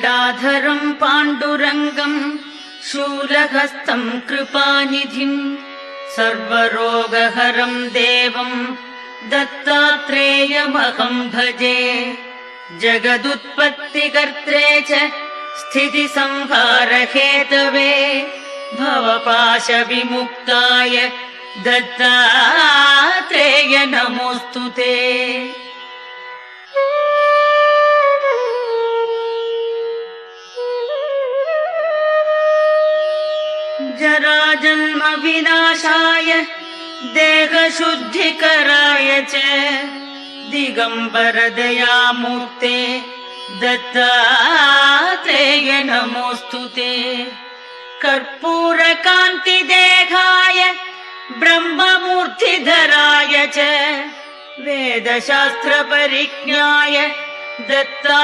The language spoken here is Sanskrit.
गदाधरं पाण्डुरङ्गं शूलहस्तं कृपानिधिं सर्वरोगहरं देवं दत्तात्रेयमहं भजे। जगदुत्पत्तिकर्त्रे च स्थितिसंहारहेतवे भवपाशविमुक्ताय दत्तात्रेय नमोऽस्तु ते। जराजन्म विनाशाय देहशुद्धिकराय च दिगंबर दयामूर्ते दत्तात्रेय नमोऽस्तु ते। कर्पूरकान्तिदेहाय ब्रह्ममूर्तिधराय च वेदशास्त्रपरिज्ञाय दत्ता